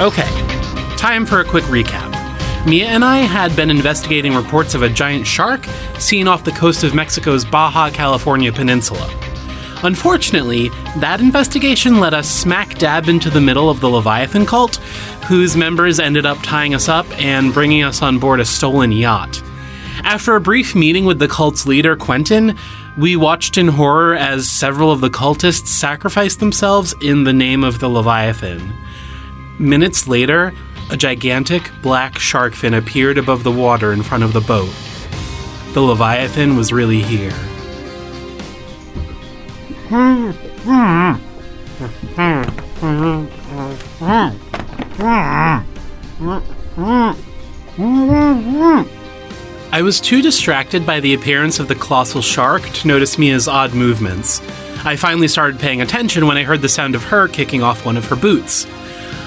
Okay, time for a quick recap. Mia and I had been investigating reports of a giant shark seen off the coast of Mexico's Baja California peninsula. Unfortunately, that investigation led us smack dab into the middle of the Leviathan Cult, whose members ended up tying us up and bringing us on board a stolen yacht. After a brief meeting with the cult's leader, Quentin, we watched in horror as several of the cultists sacrificed themselves in the name of the Leviathan. Minutes later, a gigantic black shark fin appeared above the water in front of the boat. The Leviathan was really here. I was too distracted by the appearance of the colossal shark to notice Mia's odd movements. I finally started paying attention when I heard the sound of her kicking off one of her boots.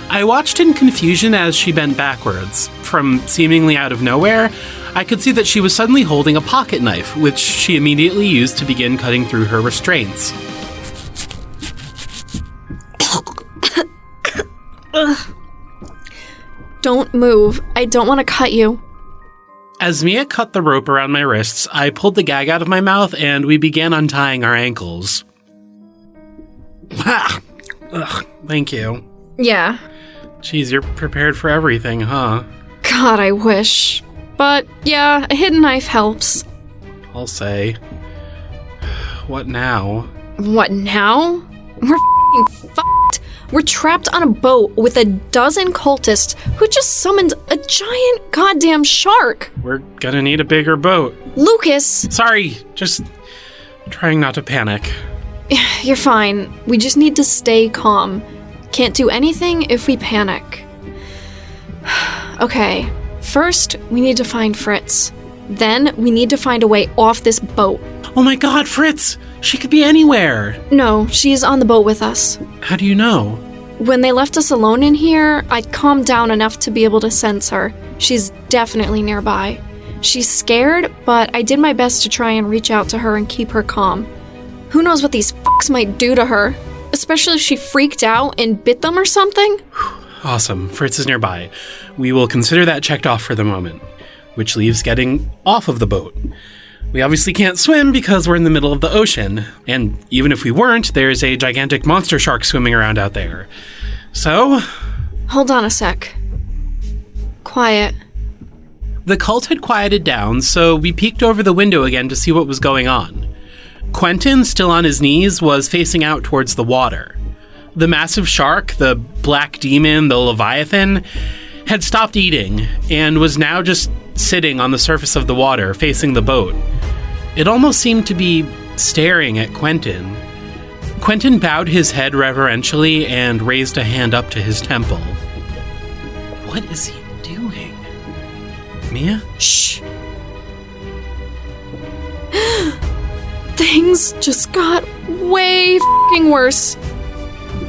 I watched in confusion as she bent backwards. From seemingly out of nowhere, I could see that she was suddenly holding a pocket knife, which she immediately used to begin cutting through her restraints. Don't move. I don't want to cut you. As Mia cut the rope around my wrists, I pulled the gag out of my mouth and we began untying our ankles. Ugh, thank you. Yeah. Jeez, you're prepared for everything, huh? God, I wish. But yeah, a hidden knife helps. I'll say. What now? What now? We're f***ing fucked. We're trapped on a boat with a dozen cultists who just summoned a giant goddamn shark. We're gonna need a bigger boat. Lucas! Sorry, just trying not to panic. You're fine. We just need to stay calm. Can't do anything if we panic. Okay, first we need to find Fritz. Then we need to find a way off this boat. Oh my god, Fritz! She could be anywhere! No, she's on the boat with us. How do you know? When they left us alone in here, I calmed down enough to be able to sense her. She's definitely nearby. She's scared, but I did my best to try and reach out to her and keep her calm. Who knows what these fucks might do to her? Especially if she freaked out and bit them or something? Awesome. Fritz is nearby. We will consider that checked off for the moment, which leaves getting off of the boat. We obviously can't swim because we're in the middle of the ocean, and even if we weren't, there's a gigantic monster shark swimming around out there. So... Hold on a sec. Quiet. The cult had quieted down, so we peeked over the window again to see what was going on. Quentin, still on his knees, was facing out towards the water. The massive shark, the black demon, the Leviathan, had stopped eating and was now just sitting on the surface of the water, facing the boat. It almost seemed to be staring at Quentin. Quentin bowed his head reverentially and raised a hand up to his temple. What is he doing? Mia? Shh! Things just got way f***ing worse.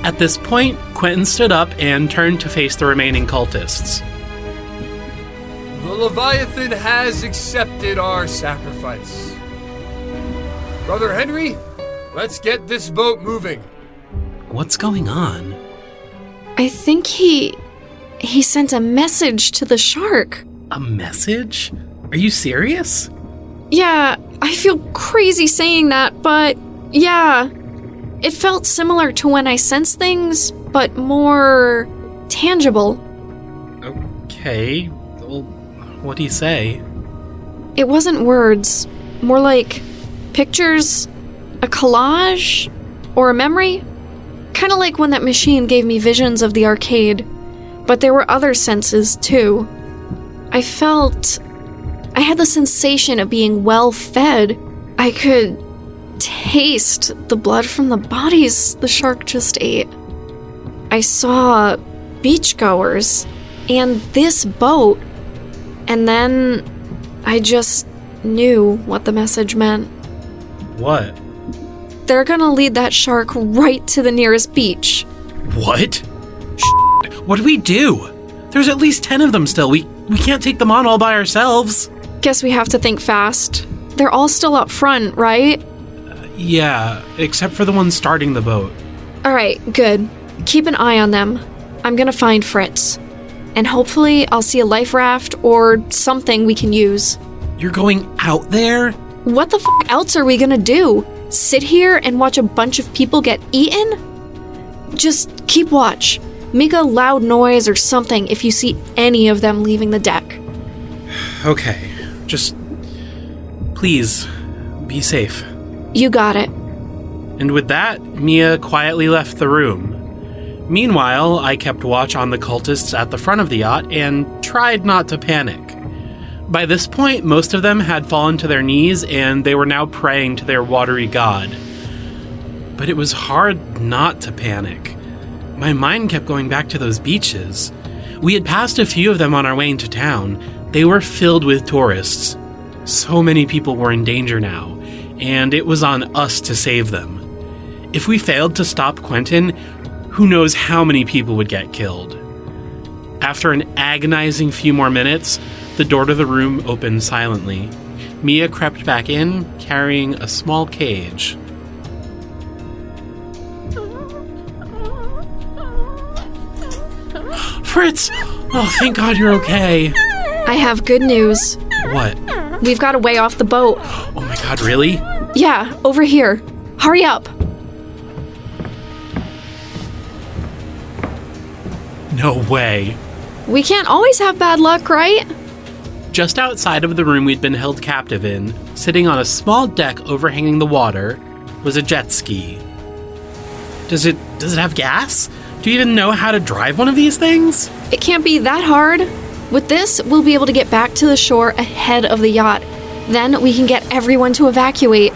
At this point, Quentin stood up and turned to face the remaining cultists. The Leviathan has accepted our sacrifice. Brother Henry, let's get this boat moving. What's going on? I think he sent a message to the shark. A message? Are you serious? Yeah, I feel crazy saying that, but yeah. It felt similar to when I sensed things, but more tangible. Okay, well, what'd he say? It wasn't words, more like pictures, a collage, or a memory. Kind of like when that machine gave me visions of the arcade, but there were other senses too. I had the sensation of being well fed. I could taste the blood from the bodies the shark just ate. I saw beachgoers and this boat, and then I just knew what the message meant. What? They're gonna lead that shark right to the nearest beach. What? What do we do? There's at least 10 of them still. We can't take them on all by ourselves. Guess we have to think fast. They're all still up front, right? Yeah, except for the one starting the boat. Alright, good. Keep an eye on them. I'm gonna find Fritz. And hopefully I'll see a life raft or something we can use. You're going out there? What the f*** else are we gonna do? Sit here and watch a bunch of people get eaten? Just keep watch. Make a loud noise or something if you see any of them leaving the deck. Okay, just please be safe. You got it. And with that, Mia quietly left the room. Meanwhile, I kept watch on the cultists at the front of the yacht and tried not to panic. By this point, most of them had fallen to their knees and they were now praying to their watery god. But it was hard not to panic. My mind kept going back to those beaches. We had passed a few of them on our way into town. They were filled with tourists. So many people were in danger now, and it was on us to save them. If we failed to stop Quentin, who knows how many people would get killed. After an agonizing few more minutes, the door to the room opened silently. Mia crept back in, carrying a small cage. Fritz! Oh, thank God you're okay. I have good news. What? We've got a way off the boat. Oh my God, really? Yeah, over here. Hurry up. No way. We can't always have bad luck, right? Just outside of the room we'd been held captive in, sitting on a small deck overhanging the water, was a jet ski. Does it have gas? Do you even know how to drive one of these things? It can't be that hard. With this, we'll be able to get back to the shore ahead of the yacht. Then we can get everyone to evacuate.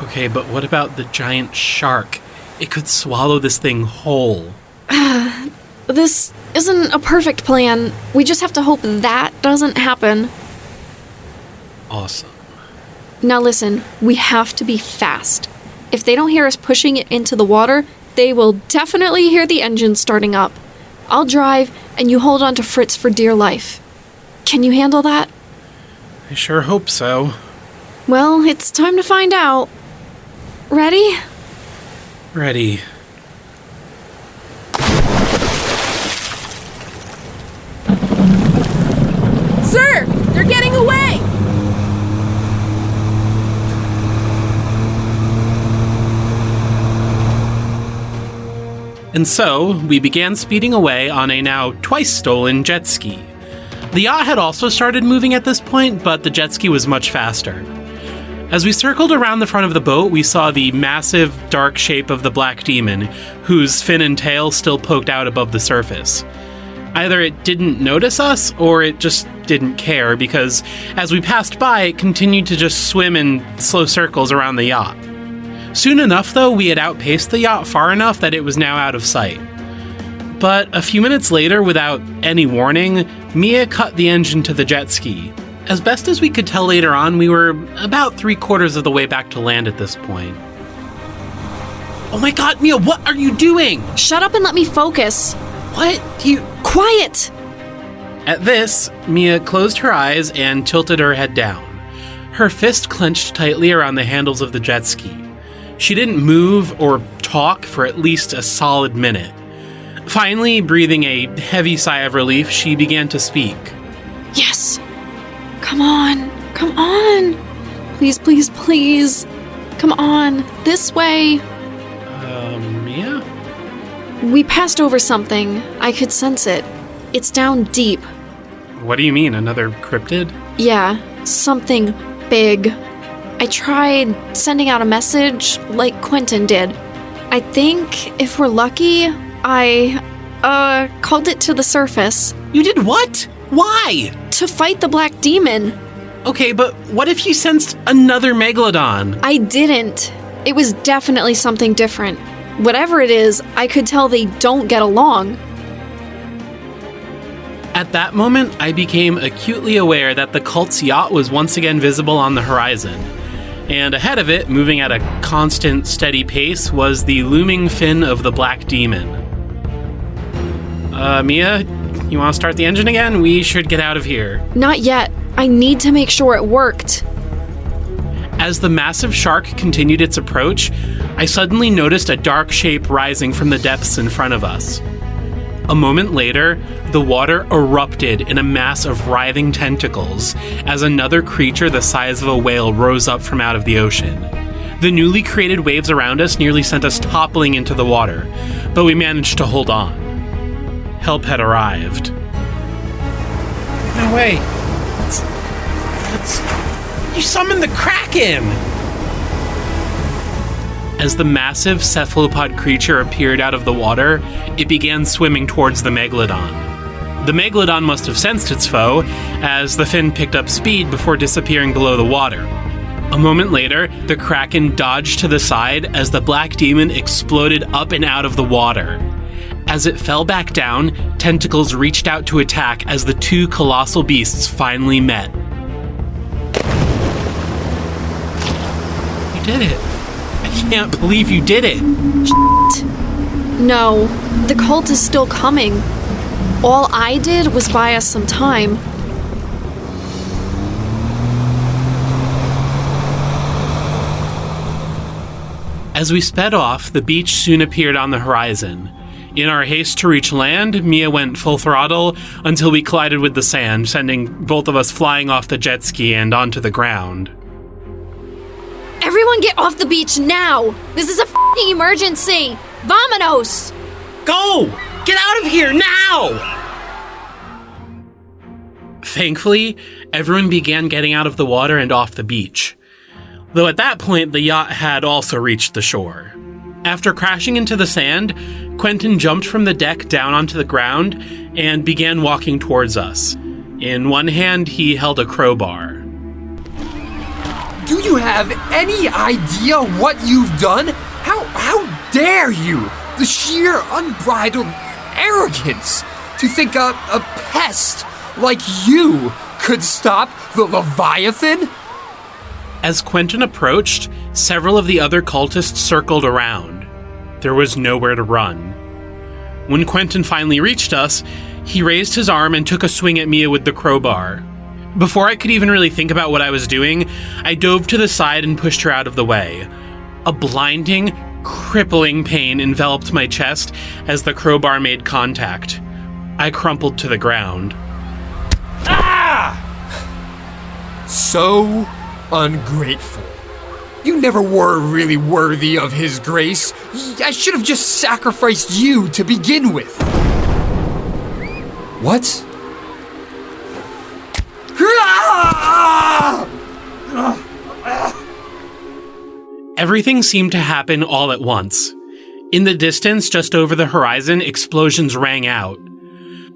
Okay, but what about the giant shark? It could swallow this thing whole. This isn't a perfect plan. We just have to hope that doesn't happen. Awesome. Now listen, we have to be fast. If they don't hear us pushing it into the water, they will definitely hear the engine starting up. I'll drive, and you hold on to Fritz for dear life. Can you handle that? I sure hope so. Well, it's time to find out. Ready? Ready. Sir, they're getting away! And so, we began speeding away on a now twice-stolen jet ski. The yacht had also started moving at this point, but the jet ski was much faster. As we circled around the front of the boat, we saw the massive, dark shape of the Black Demon, whose fin and tail still poked out above the surface. Either it didn't notice us, or it just didn't care, because as we passed by, it continued to just swim in slow circles around the yacht. Soon enough, though, we had outpaced the yacht far enough that it was now out of sight. But a few minutes later, without any warning, Mia cut the engine to the jet ski. As best as we could tell later on, we were about 3/4 of the way back to land at this point. Oh my God, Mia, what are you doing? Shut up and let me focus. What? Quiet! At this, Mia closed her eyes and tilted her head down. Her fist clenched tightly around the handles of the jet ski. She didn't move or talk for at least a solid minute. Finally, breathing a heavy sigh of relief, she began to speak. Yes. Come on. Come on. Please, please, please. Come on. This way. Mia? We passed over something. I could sense it. It's down deep. What do you mean, another cryptid? Yeah, something big. I tried sending out a message like Quentin did. I think if we're lucky, I called it to the surface. You did what? Why? To fight the Black Demon. Okay, but what if you sensed another megalodon? I didn't. It was definitely something different. Whatever it is, I could tell they don't get along. At that moment, I became acutely aware that the cult's yacht was once again visible on the horizon. And ahead of it, moving at a constant, steady pace, was the looming fin of the Black Demon. Mia, you want to start the engine again? We should get out of here. Not yet. I need to make sure it worked. As the massive shark continued its approach, I suddenly noticed a dark shape rising from the depths in front of us. A moment later, the water erupted in a mass of writhing tentacles as another creature the size of a whale rose up from out of the ocean. The newly created waves around us nearly sent us toppling into the water, but we managed to hold on. Help had arrived. No way. You summoned the Kraken! As the massive cephalopod creature appeared out of the water, it began swimming towards the megalodon. The megalodon must have sensed its foe, as the fin picked up speed before disappearing below the water. A moment later, the Kraken dodged to the side as the black demon exploded up and out of the water. As it fell back down, tentacles reached out to attack as the two colossal beasts finally met. You did it. I can't believe you did it. No, the cult is still coming. All I did was buy us some time. As we sped off, the beach soon appeared on the horizon. In our haste to reach land, Mia went full throttle until we collided with the sand, sending both of us flying off the jet ski and onto the ground. Everyone get off the beach now! This is a f***ing emergency! Vamonos! Go! Get out of here now! Thankfully, everyone began getting out of the water and off the beach. Though at that point, the yacht had also reached the shore. After crashing into the sand, Quentin jumped from the deck down onto the ground and began walking towards us. In one hand, he held a crowbar. Do you have any idea what you've done? How dare you? The sheer unbridled arrogance to think a pest like you could stop the Leviathan? As Quentin approached, several of the other cultists circled around. There was nowhere to run. When Quentin finally reached us, he raised his arm and took a swing at Mia with the crowbar. Before I could even really think about what I was doing, I dove to the side and pushed her out of the way. A blinding, crippling pain enveloped my chest as the crowbar made contact. I crumpled to the ground. Ah! So ungrateful. You never were really worthy of his grace. I should have just sacrificed you to begin with. What? Everything seemed to happen all at once. In the distance, just over the horizon, explosions rang out.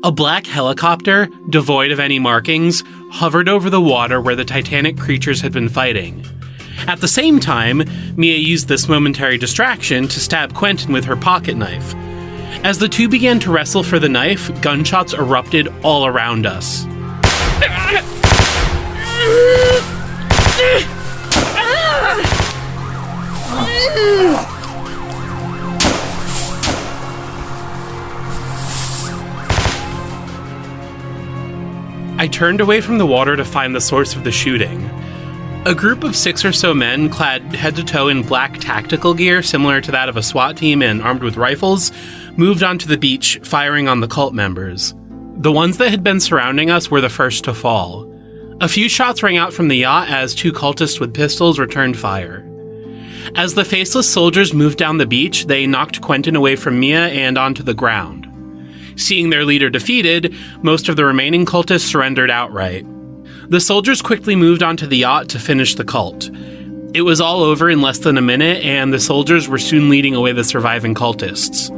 A black helicopter, devoid of any markings, hovered over the water where the titanic creatures had been fighting. At the same time, Mia used this momentary distraction to stab Quentin with her pocket knife. As the two began to wrestle for the knife, gunshots erupted all around us. I turned away from the water to find the source of the shooting. A group of 6 or so men, clad head to toe in black tactical gear similar to that of a SWAT team and armed with rifles, moved onto the beach, firing on the cult members. The ones that had been surrounding us were the first to fall. A few shots rang out from the yacht as 2 cultists with pistols returned fire. As the faceless soldiers moved down the beach, they knocked Quentin away from Mia and onto the ground. Seeing their leader defeated, most of the remaining cultists surrendered outright. The soldiers quickly moved onto the yacht to finish the cult. It was all over in less than a minute, and the soldiers were soon leading away the surviving cultists.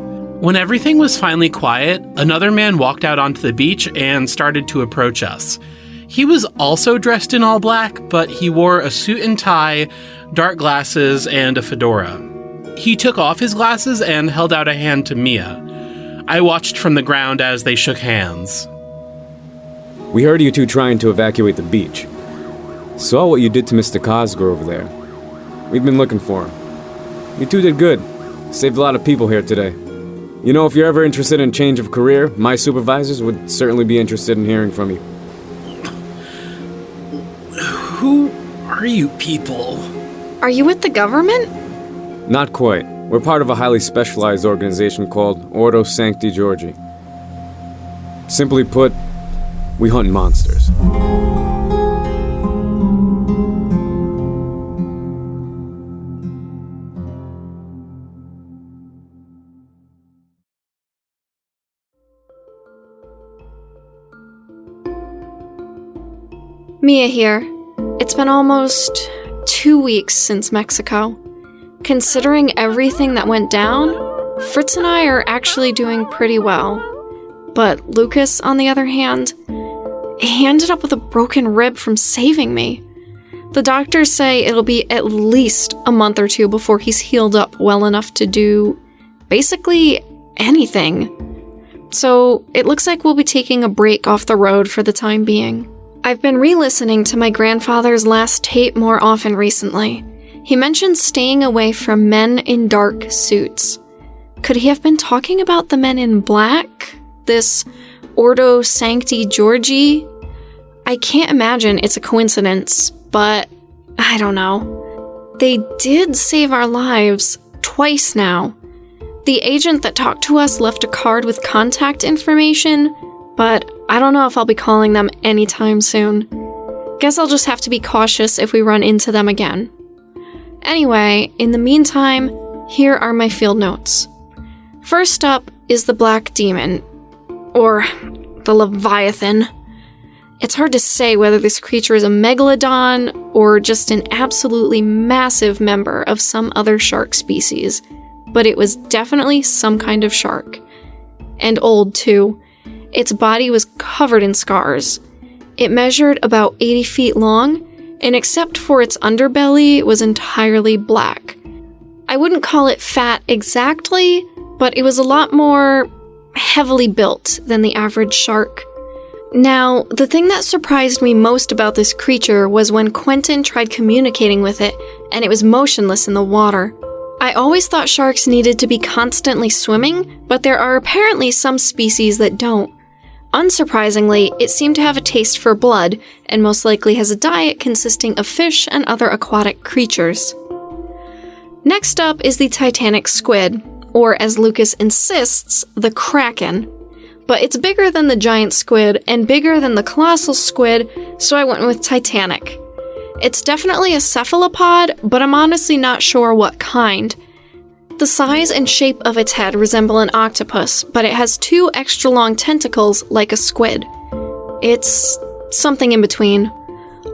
When everything was finally quiet, another man walked out onto the beach and started to approach us. He was also dressed in all black, but he wore a suit and tie, dark glasses, and a fedora. He took off his glasses and held out a hand to Mia. I watched from the ground as they shook hands. We heard you two trying to evacuate the beach. Saw what you did to Mr. Cosgrove there. We've been looking for him. You two did good. Saved a lot of people here today. You know, if you're ever interested in change of career, my supervisors would certainly be interested in hearing from you. Who are you people? Are you with the government? Not quite. We're part of a highly specialized organization called Ordo Sancti Georgi. Simply put, we hunt monsters. Mia here. It's been almost 2 weeks since Mexico. Considering everything that went down, Fritz and I are actually doing pretty well. But Lucas, on the other hand, he ended up with a broken rib from saving me. The doctors say it'll be at least a month or two before he's healed up well enough to do basically anything. So it looks like we'll be taking a break off the road for the time being. I've been re-listening to my grandfather's last tape more often recently. He mentioned staying away from men in dark suits. Could he have been talking about the men in black? This Ordo Sancti Georgi? I can't imagine it's a coincidence, but I don't know. They did save our lives twice now. The agent that talked to us left a card with contact information, but I don't know if I'll be calling them anytime soon. Guess I'll just have to be cautious if we run into them again. Anyway, in the meantime, here are my field notes. First up is the Black Demon, or the Leviathan. It's hard to say whether this creature is a megalodon or just an absolutely massive member of some other shark species, but it was definitely some kind of shark. And old, too. Its body was covered in scars. It measured about 80 feet long, and except for its underbelly, it was entirely black. I wouldn't call it fat exactly, but it was a lot more heavily built than the average shark. Now, the thing that surprised me most about this creature was when Quentin tried communicating with it, and it was motionless in the water. I always thought sharks needed to be constantly swimming, but there are apparently some species that don't. Unsurprisingly, it seemed to have a taste for blood, and most likely has a diet consisting of fish and other aquatic creatures. Next up is the Titanic squid, or as Lucas insists, the Kraken. But it's bigger than the giant squid and bigger than the colossal squid, so I went with Titanic. It's definitely a cephalopod, but I'm honestly not sure what kind. The size and shape of its head resemble an octopus, but it has 2 extra long tentacles like a squid. It's something in between.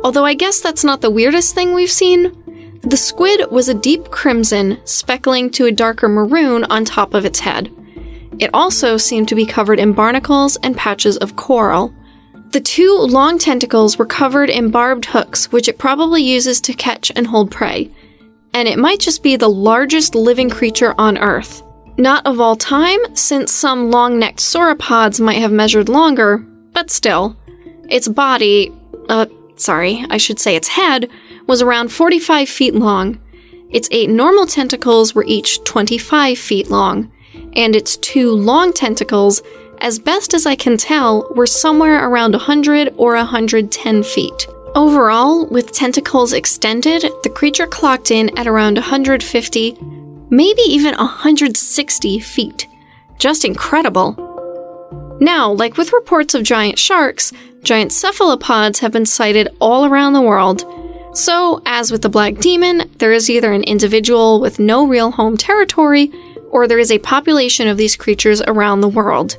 Although I guess that's not the weirdest thing we've seen. The squid was a deep crimson, speckling to a darker maroon on top of its head. It also seemed to be covered in barnacles and patches of coral. The 2 long tentacles were covered in barbed hooks, which it probably uses to catch and hold prey. And it might just be the largest living creature on Earth. Not of all time, since some long-necked sauropods might have measured longer, but still. Its body, its head, was around 45 feet long. Its 8 normal tentacles were each 25 feet long, and its 2 long tentacles, as best as I can tell, were somewhere around 100 or 110 feet. Overall, with tentacles extended, the creature clocked in at around 150, maybe even 160 feet. Just incredible. Now, like with reports of giant sharks, giant cephalopods have been sighted all around the world. So, as with the Black Demon, there is either an individual with no real home territory, or there is a population of these creatures around the world.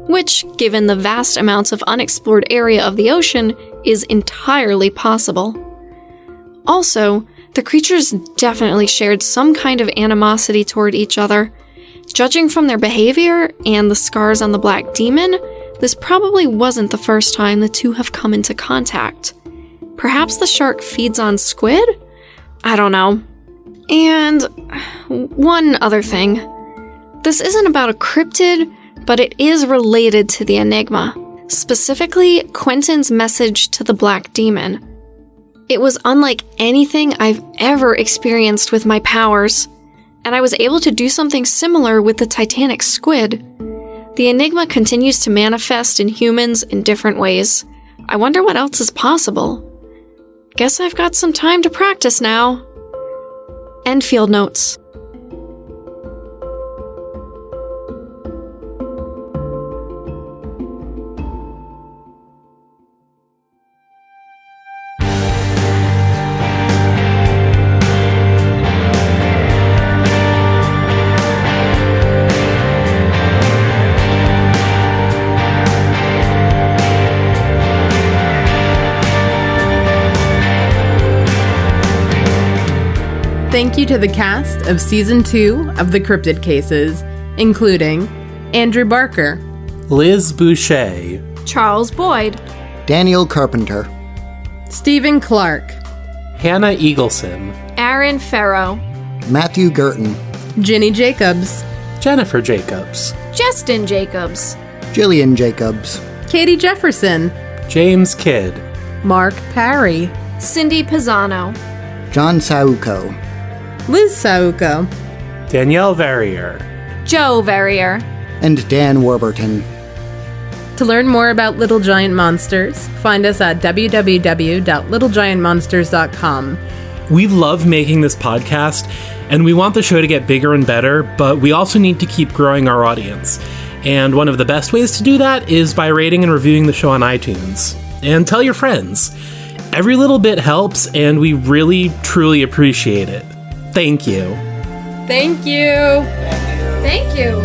Which, given the vast amounts of unexplored area of the ocean, is entirely possible. Also, the creatures definitely shared some kind of animosity toward each other. Judging from their behavior and the scars on the Black Demon, this probably wasn't the first time the two have come into contact. Perhaps the shark feeds on squid? I don't know. And one other thing. This isn't about a cryptid, but it is related to the Enigma. Specifically, Quentin's message to the Black Demon. It was unlike anything I've ever experienced with my powers, and I was able to do something similar with the Titanic squid. The Enigma continues to manifest in humans in different ways. I wonder what else is possible. Guess I've got some time to practice now. End field notes. Thank you to the cast of Season 2 of the Cryptid Cases, including Andrew Barker, Liz Boucher, Charles Boyd, Daniel Carpenter, Stephen Clark, Hannah Eagleson, Aaron Ferro, Matthew Gurton, Ginny Jacobs, Jennifer Jacobs, Jesstin Jacobs, Jillian Jacobs, Katie Jefferson, James Kidd, Mark Parry, Cindy Pisano, John Sauco, Liz Sauco, Danielle Verrier, Joe Verrier. and Dan Warburton. To learn more about Little Giant Monsters, find us at www.littlegiantmonsters.com. We love making this podcast, and we want the show to get bigger and better, but we also need to keep growing our audience. And one of the best ways to do that is by rating and reviewing the show on iTunes. And tell your friends. Every little bit helps, and we really, truly appreciate it. Thank you. Thank you. Thank you.